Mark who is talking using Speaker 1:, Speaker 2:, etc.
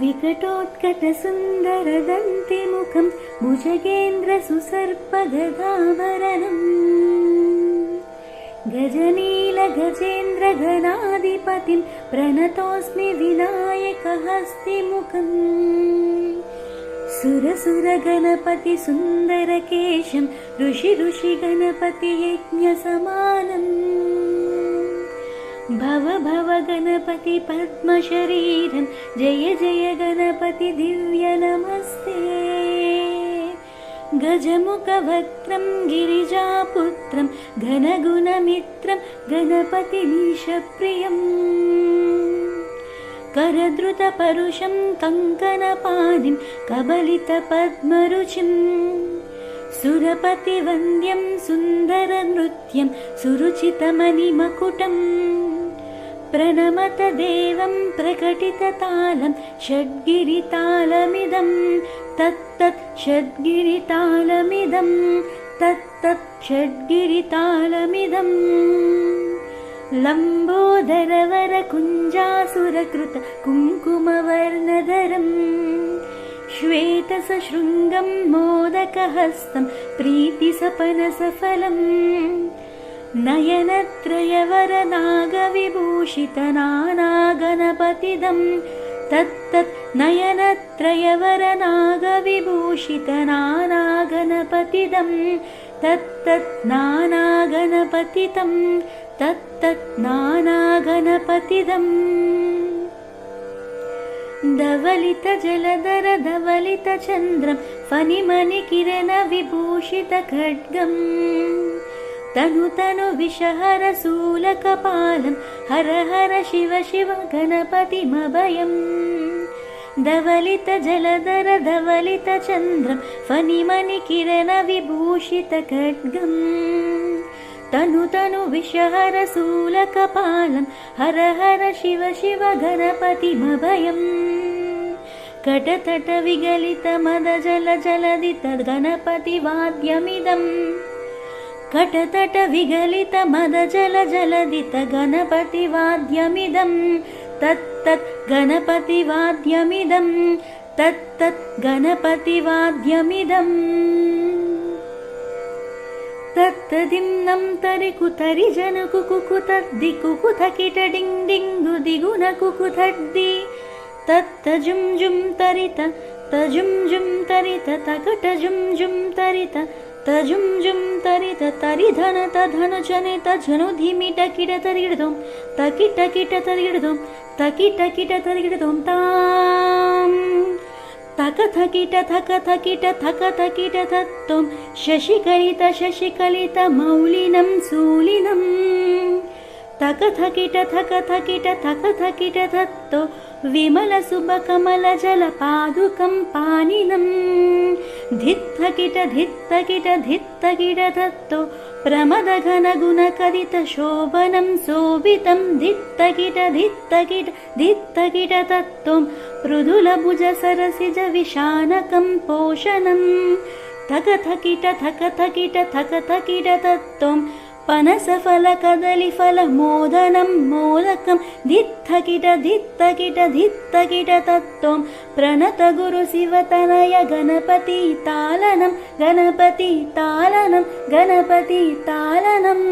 Speaker 1: विकटोत्कटसुन्दरदन्तिमुखं भुजगेन्द्रसुसर्पगदाभरणम् गजनीलगजेन्द्रगणाधिपतिं प्रणतोऽस्मि विनायकहस्तिमुखम् सुरसुरगणपतिसुन्दरकेशं ऋषिगणपतियज्ञसमानम् भव भव गणपति पद्मशरीरं जय जय गणपति दिव्य नमस्ते गजमुखवक्त्रं गिरिजापुत्रं घनगुणमित्रं गणपतिमीशप्रियम् करद्रुतपरुषं कङ्कणपाणिं कबलितपद्मरुचिं सुरपतिवन्द्यं सुन्दरनृत्यं सुरुचितमणिमकुटम् प्रणमत देवं प्रकटिततालं षड्गिरितालमिदं तत्तत् षड्गिरितालमिदं तत्तत् षड्गिरितालमिदम् लम्बोदरवरकुञ्जासुरकृत कुङ्कुमवर्णधरम् श्वेतसशृङ्गं मोदकहस्तं प्रीतिसपनसफलम् नयनत्रयवरनागविभूषितनानागणपतिदं तत्तत् नयनत्रयवरनागविभूषितनानागणपतिदं तत्तत् नानागणपतितं तत्तत् नानागणपतिदम् धवलितजलधर धवलितचन्द्रं फणिमणिकिरणविभूषितखड्गम् तनु तनु विषहरशूलकपालं हर हर शिव शिव गणपतिमभयम् धवलितजलधर धवलितचन्द्रं फणिमणिकिरणविभूषितखड्गम् तनु तनु विषहरशूलकपालं हर हर शिव शिव गणपतिमभयम् कटतट विगलितमदजलजलदित गणपतिवाद्यमिदम् कटतट विगलितमदजलजलदित गणपतिवाद्यमिदं तत्तत् गणपतिवाद्यमिदं तत्तत् गणपतिवाद्यमिदम् तत्तदिन्नं तरिकुतरि जनकुकुकुतद्दि कुकुथकिट डिङ् डिङ्गु दिगुन कुकुथड्दि तत्तजुं जुं तरित तजुं जुं तरित तकट जुं जुं तरित तजुं जुं तरित तरिधन तधन जनित झनु धिमिट किट तरिडदों तकिट किट तरिडदों तकिट किट तरिडदों तां तक थकिट थक थकिट थक थकिट तत्तों शशिकलित शशिकलित मौलिनं सूलिनं तक थकिट थक थकिट थक थकिट तत्तो विमल शुभकमल जलपादुकं पानिनं धित्थकिट धित्थकिट धित्थकिट तत्तो प्रमदघनगुणकदित शोभनं शोभितं धित्थकिट धित्थकिट धित्थकिट तत्त्वं मृदुलभुज सरसिज विशानकं पोषणं थक थकिट थक थकिट थक थकिट तत्त्वं पनसफलकदलीफल मोदनं मोदकं धित्थकिट धित्थकिट धित्थकिट तत्त्वं प्रणत गुरु शिवतनय गणपति तालनं गणपति तालनं गणपति तालनम्।